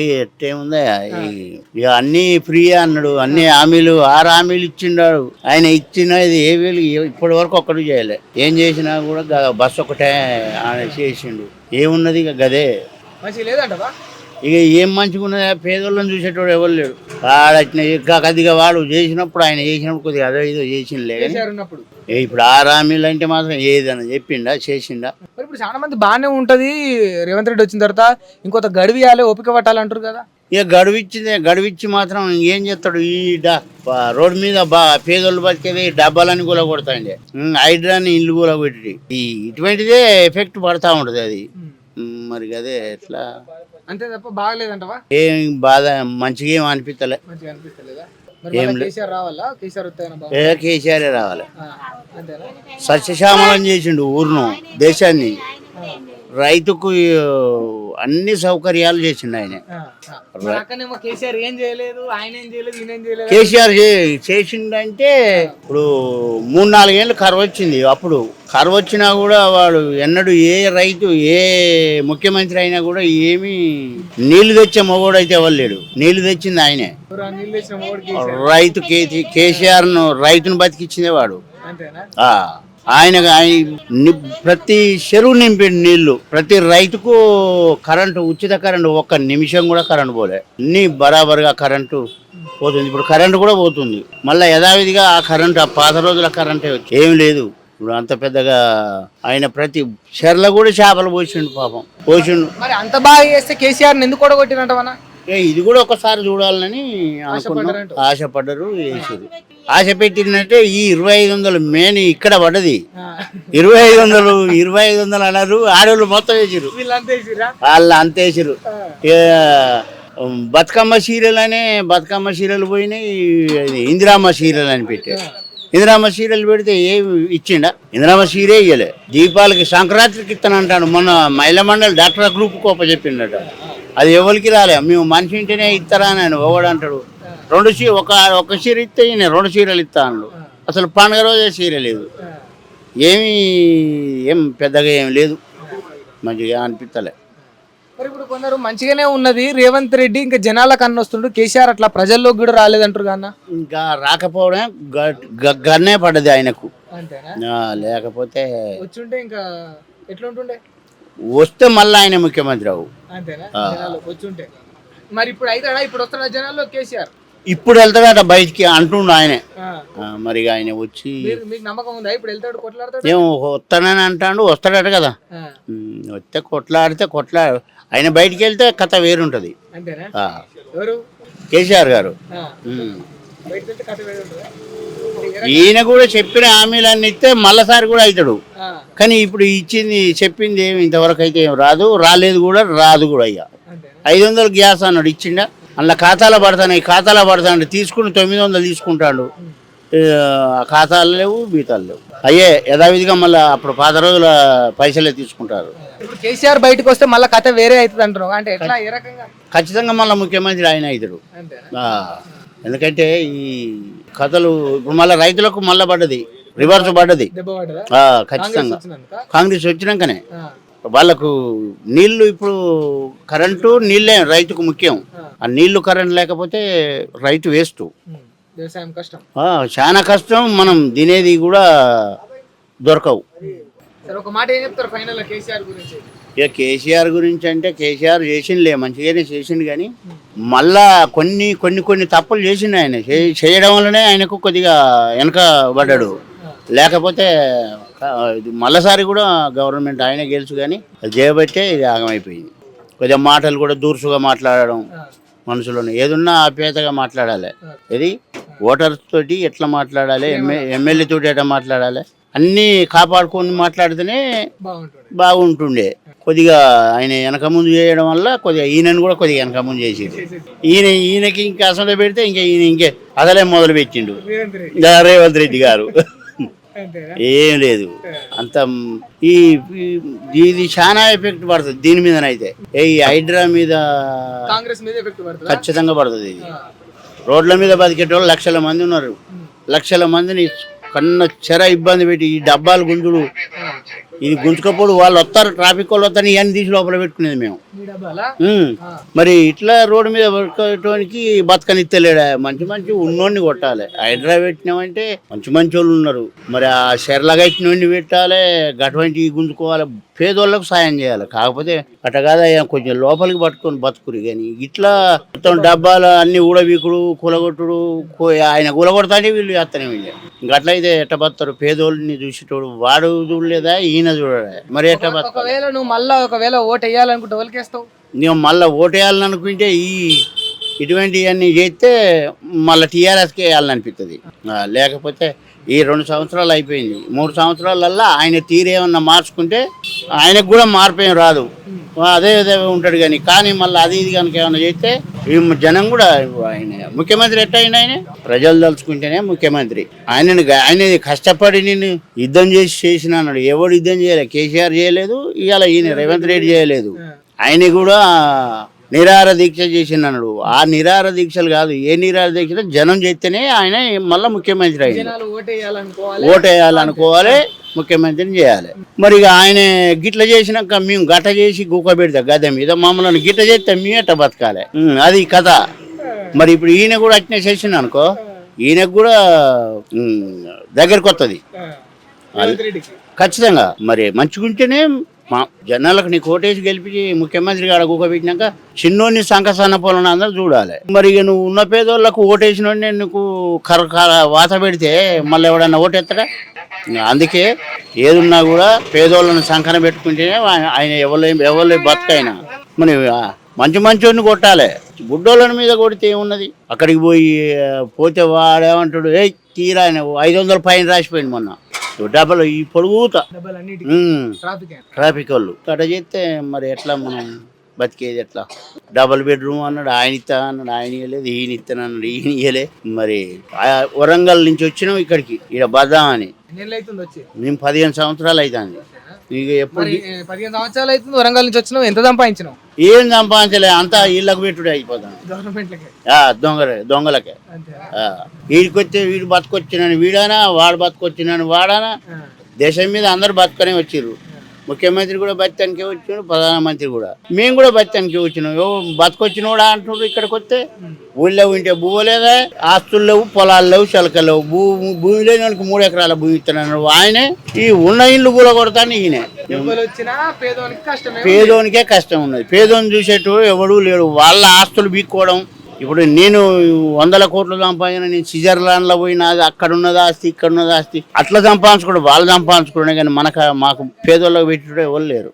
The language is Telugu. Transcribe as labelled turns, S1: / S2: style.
S1: ఎట్టేముందా ఇక అన్ని ఫ్రీ అన్నాడు, అన్ని హామీలు 6 హామీలు ఇచ్చిండాడు. ఆయన ఇచ్చినది ఏ వేలు ఇప్పటి వరకు ఒక్కడు చేయలే. ఏం చేసినా కూడా బస్సు ఒకటే ఆయన చేసిండు. ఏమున్నది ఇక గదే
S2: మంచిగా లేదంటవా?
S1: ఇక ఏం మంచిగా ఉన్నది, పేదోళ్ళని చూసేటోడు ఎవరు లేడు. వాడచ్చినా కొద్దిగా వాడు చేసినప్పుడు ఆయన చేసినప్పుడు కొద్దిగా అదో ఇదో చేసిండే. ఇప్పుడు 6 హామీలు అంటే మాత్రం ఏదన్నా చెప్పిండా చేసిండా?
S2: మరి ఇప్పుడు చాలా మంది బాగానే ఉంటది, రేవంత్ రెడ్డి వచ్చిన తర్వాత ఇంకొంత గడివియాలి, ఓపిక పట్టాలంటారు కదా.
S1: ఇక గడువిచ్చి మాత్రం ఏం చేస్తాడు? ఈ రోడ్డు మీద పేదోళ్ళు బతికేది డబ్బాలని కూడా కొడతాండి, హైడ్రాని ఇల్లు కూడా పెట్టి ఇటువంటిదే ఎఫెక్ట్ పడతా ఉంటది అది. మరి అదే ఎట్లా
S2: అంతే తప్ప బాగలేదంటవా?
S1: ఏం బాధ మంచిగా ఏం అనిపిస్తలే. కేసీఆర్ రావాలి. సస్యశ్యామలం చేసిండు ఊరును, దేశాన్ని. రైతుకు అన్ని సౌకర్యాలు చేసిండు ఆయన. కేసీఆర్ చేసిండంటే ఇప్పుడు 3-4 ఏళ్ళు కరువు వచ్చింది. అప్పుడు కరువు వచ్చినా కూడా వాడు ఎన్నడూ ఏ రైతు ఏ ముఖ్యమంత్రి అయినా కూడా ఏమీ నీళ్లు తెచ్చే మగోడు అయితే ఎవరు లేడు. నీళ్లు తెచ్చింది ఆయనే. రైతు కేసీఆర్ ను రైతును బతికిచ్చిందే వాడు. ఆయన ప్రతి చెరువు నింపిండు నీళ్లు. ప్రతి రైతుకు కరెంటు, ఉచిత కరెంటు, 1 నిమిషం కూడా కరెంటు పోలే. అన్ని బరాబర్గా కరెంటు పోతుంది. ఇప్పుడు కరెంటు కూడా పోతుంది మళ్ళీ యథావిధిగా. ఆ కరెంటు ఆ పాత రోజుల కరెంటే వచ్చి ఏం లేదు. ఇప్పుడు అంత పెద్దగా ఆయన ప్రతి చెర్ల కూడా చేపలు పోసిండు, పాపం పోసిండు.
S2: మరి అంత బాగా చేస్తే కేసీఆర్ ఎందుకు కూడా కొట్టినట్టవనా?
S1: ఇది కూడా ఒకసారి చూడాలని ఆశపడ్డారు, వేసారు. ఆశ పెట్టిందంటే ఈ 2500 మెయిన్ ఇక్కడ పడ్డది. 2500 అన్నారు. ఆడవాళ్ళు మొత్తం వేసారు, వాళ్ళు అంతేసారు. బతుకమ్మ సీరియల్ అనే బతుకమ్మ సీరియల్ పోయినాయి. ఇందిరామ్మ సీరియల్ అని పెట్టారు. ఇందిరామ్మ సీరియల్ పెడితే ఏమి ఇచ్చిండా? ఇందిరామ్మ సీరియల్ ఇయ్యలే. దీపాలకి సంక్రాంతికి ఇస్తానంటాడు. మొన్న మహిళా మండలి డాక్టర్ గ్రూప్ కోప చెప్పిండట. అది ఎవరికి రాలే. మేము మనిషి ఇంటేనే ఇస్తారా అని ఒకడు అంటాడు. ఒక చీర ఇస్తే ఈయన 2 చీరలు ఇస్తా అన్నాడు. అసలు పండుగ రోజే చీర లేదు. ఏం పెద్దగా ఏం లేదు, మంచిగా అనిపిస్తలే.
S2: మరి ఇప్పుడు కొందరు మంచిగానే ఉన్నది రేవంత్ రెడ్డి, ఇంకా జనాలకు వస్తుండ్రు. కేసీఆర్ అట్లా ప్రజల్లోకి కూడా రాలేదంటారు కన్నా.
S1: ఇంకా రాకపోవడం గన్నే పడ్డది ఆయనకు. లేకపోతే
S2: వచ్చుంటే ఇంకా ఎట్లా ఉంటుండే?
S1: వస్తే మళ్ళీ ఆయన ముఖ్యమంత్రి అవు.
S2: వచ్చుంటే మరి ఇప్పుడు అయితే ఇప్పుడు వస్తున్న జనాల్లో కేసీఆర్
S1: ఇప్పుడు వెళ్తాడట బయటికి అంటుండు ఆయనే. మరి ఆయన వచ్చి
S2: మీకు నమ్మకం ఉందా? ఇప్పుడు వెళ్తాడు, కొట్లాడతాడు?
S1: ఏమో వస్తానని అంటాడు, వస్తాడట కదా. వస్తే కొట్లాడితే ఆయన బయటికి వెళ్తే కథ వేరుంటది. కేసీఆర్ గారు ఈయన కూడా చెప్పిన హామీలన్నీ ఇస్తే మళ్ళసారి కూడా అవుతాడు. కానీ ఇప్పుడు చెప్పింది ఏమి ఇంతవరకు అయితే ఏం రాలేదు కూడా రాదు కూడా. అయ్యా 500 గ్యాస్ అన్నాడు, ఇచ్చిండా? అందులో ఖాతాలో పడతాను తీసుకుని 900 తీసుకుంటాడు. ఖాతాలు లేవు, బీతాలు లేవు. అయ్యే యథావిధిగా మళ్ళీ అప్పుడు పాత రోజుల పైసలే తీసుకుంటారు.
S2: ఇప్పుడు కేసీఆర్ బయటకు వస్తే మళ్ళీ కథ వేరే అవుతుంది అంటారు. అంటే ఎట్లా, ఏ రకంగా?
S1: ఖచ్చితంగా మళ్ళీ ముఖ్యమంత్రి ఆయన అవుతాడు. ఎందుకంటే ఈ కథలు ఇప్పుడు మళ్ళీ రైతులకు మళ్ళీ పడ్డది, రివర్స్ పడ్డది ఖచ్చితంగా. కాంగ్రెస్ వచ్చినాకనే వాళ్ళకు నీళ్లు, ఇప్పుడు కరెంటు నీళ్ళే రైతుకు ముఖ్యం. ఆ నీళ్లు కరెంట్ లేకపోతే రైతు వేస్ట్, చాలా కష్టం. మనం తినేది కూడా దొరకవు. ఇక కేసీఆర్ గురించి అంటే కేసీఆర్ చేసిండులే, మంచిగానే చేసిండు. కానీ మళ్ళా కొన్ని తప్పులు చేసిండు ఆయన. చేయడం వల్లనే ఆయనకు కొద్దిగా వెనక పడ్డాడు. లేకపోతే మళ్ళసారి కూడా గవర్నమెంట్ ఆయనే గెలుచు. కానీ అది చేయబట్టే ఇది ఆగమైపోయింది. కొద్దిగా మాటలు కూడా దూర్సుగా మాట్లాడడం, మనుషులను ఏదున్నా ఆప్యాయతగా మాట్లాడాలి. ఇది ఓటర్స్ తోటి ఎట్లా మాట్లాడాలి, ఎమ్మెల్యే తోటి ఎట్లా మాట్లాడాలి, అన్నీ కాపాడుకొని మాట్లాడితేనే బాగుంటుండే. కొద్దిగా ఆయన వెనక ముందు చేయడం వల్ల కొద్దిగా ఈయనను కూడా కొద్దిగా వెనక ముందు చేసేది. ఈయనకి ఇంకా అసలు పెడితే ఇంకే అసలే మొదలు పెట్టిండు రేవంత్ రెడ్డి గారు. ఏం లేదు అంత. ఇది చాలా ఎఫెక్ట్ పడుతుంది దీని మీదనైతే. ఈ హైడ్రా మీద ఖచ్చితంగా పడుతుంది. ఇది రోడ్ల మీద బతికేటోళ్ళు లక్షల మంది ఉన్నారు. లక్షల మందిని కన్న చెర ఇబ్బంది పెట్టి ఈ డబ్బాలు గుంజులు ఇది గుంజుకపోడు వాళ్ళు వస్తారు, ట్రాఫిక్ వాళ్ళు వస్తారు, ఇవన్నీ తీసి లోపల పెట్టుకునేది మేము.
S2: మీ డబ్బాలా?
S1: ఉమ్. మరి ఇట్లా రోడ్డు మీద పడుకోవడానికి బతకనిత్తలేడా? మంచి మంచి ఉన్నోడిని కొట్టాలి. హైడ్రా పెట్టినామంటే మంచి మంచి వాళ్ళు ఉన్నారు, మరి ఆ షెర్లగా ఇచ్చినోడిని పెట్టాలి, గటువంటి గుంజుకోవాలి, పేదోళ్ళకు సాయం చేయాలి. కాకపోతే అట్ట కాదా, కొంచెం లోపలికి పట్టుకొని బతుకురు. కానీ ఇట్లా మొత్తం డబ్బాలు అన్ని ఊడబీకుడు, కూలగొట్టుడు, ఆయన కూలగొడతానే వీళ్ళు చేస్తానే వీళ్ళు. ఇంకట్లయితే ఎట్ట బతారు? పేదోళ్ళని చూసేటోడు వాడు చూడలేదా, ఈయన చూడలే, మరి ఎట్ట బతారు?
S2: ఒకవేళ నువ్వు మళ్ళా ఒకవేళ ఓటు వేయాలనుకుంటే ఎవరికి వేస్తావు?
S1: నువ్వు మళ్ళీ ఓటేయాలని అనుకుంటే ఇటువంటివన్నీ చేస్తే మళ్ళీ టీఆర్ఎస్కే వేయాలనిపిస్తుంది. లేకపోతే ఈ 2 సంవత్సరాలు అయిపోయింది, 3 సంవత్సరాలల్లా ఆయన తీరేమన్నా మార్చుకుంటే ఆయనకు కూడా మార్పు ఏం రాదు, అదే ఉంటాడు. కానీ మళ్ళీ అది ఇది కనుక ఏమన్నా చేస్తే ఈ జనం కూడా ఆయన ముఖ్యమంత్రి ఎట్ట అయినా ఆయన ప్రజలు తలుచుకుంటేనే ముఖ్యమంత్రి. ఆయన కష్టపడి నేను యుద్ధం చేసిన అన్నాడు. ఎవడు యుద్ధం చేయలేదు, కేసీఆర్ చేయలేదు, ఇవాళ ఈయన రేవంత్ రెడ్డి చేయలేదు. ఆయన కూడా నిరాహార దీక్ష చేసిండు. ఆ నిరాహార దీక్షలు కాదు, ఏ నిరాహార దీక్ష జనం చేస్తేనే ఆయన మళ్ళీ ముఖ్యమంత్రి అయ్యింది. ఓటు వేయాలనుకోవాలి, ముఖ్యమంత్రిని చేయాలి. మరి ఇక ఆయన గిట్ల చేసినాక మేము గట్ట చేసి గుక్క పెడతాం గద్దె మీద, మమ్మల్ని గిట్ల చేస్తే మేము ఎట్ట బతకాలి? అది కథ. మరి ఇప్పుడు ఈయన కూడా అట్నే చేసిండు అనుకో, ఈయనకు కూడా దగ్గరకు వస్తుంది ఖచ్చితంగా. మరి మంచిగుంటేనే మా జనాలకు నీ కోటేసి గెలిపించి ముఖ్యమంత్రి గాడ కూకబెట్టినాక చిన్నోని సంకసన్న పొలం అందరూ చూడాలి. మరి ఇక నువ్వు ఉన్న పేదోళ్ళకు ఓటేసినోడిని నీకు వాత పెడితే మళ్ళీ ఎవడన్నా ఓటెత్తడా? అందుకే ఏదున్నా కూడా పేదోళ్ళని సంకన పెట్టుకుంటేనే ఆయన ఎవరు బతుకైనా. మరి మంచి మంచోడిని కొట్టాలి, గుడ్డోళ్ళని మీద కొడితే ఏమున్నది? అక్కడికి పోతే వాడేమంటాడు, తీరా 500 ఫైన్ రాసిపోయింది మొన్న డబ్బులు ఈ పొడుగుతా ట్రాఫిక్ వాళ్ళు. అట్లా చేస్తే మరి ఎట్లా మనం బతికేది? ఎట్లా? డబుల్ బెడ్రూమ్ అన్నాడు, ఆయన ఇస్తా అన్నాడు, ఆయన ఇవ్వలేదు, ఈయన ఇస్తాను అన్నాడు, ఈయన ఇవ్వలే. మరి వరంగల్ నుంచి వచ్చినాం ఇక్కడికి, ఇక్కడ బద్దామని. మేము 15 సంవత్సరాలు అవుతుంది. ఇక ఎప్పుడు
S2: 15 సంవత్సరాలు అవుతుంది వరంగల్ నుంచి వచ్చినావు. ఎంత సంపాదించినావు?
S1: ఏం సంపాదించలే, అంతా ఇళ్ళకు పెట్టుడే అయిపోతాను. దొంగలకే వీడికి వస్తే వీడు బతుకొచ్చినని వీడానా, వాడు బతుకొచ్చినని వాడానా. దేశం మీద అందరు బతుకనే వచ్చిర్రు. ముఖ్యమంత్రి కూడా బతికానికే వచ్చినాడు, ప్రధానమంత్రి కూడా. మేము కూడా బతికానికే వచ్చినాం. బతుకొచ్చిన కూడా అంటున్నారు. ఇక్కడికి వస్తే ఊళ్ళో ఉంటే భూమి లేదా, ఆస్తులు లేవు, పొలాలు లేవు, చెలకలు లేవు. భూమి లేని వాళ్ళకి 3 ఎకరాల భూమి ఇస్తున్నాడు ఆయనే. ఈ ఉన్న ఇల్లు కూడా కొడతాను ఈయనే. పేదోనికే కష్టం ఉన్నది. పేదోని చూసేటోడు ఎవడూ లేడు. వాళ్ళ ఆస్తులు బీక్కోవడం. ఇప్పుడు నేను 100 కోట్లు సంపాదించిన, నేను స్విట్జర్లాండ్లో పోయినా అక్కడ ఉన్నది ఆస్తి, ఇక్కడ ఉన్నది ఆస్తి, అట్లా సంపాదించుకోవడం, వాళ్ళు సంపాదించుకోవడం. కానీ మాకు పేదోళ్ళకి పెట్టుడే ఎవరు లేరు.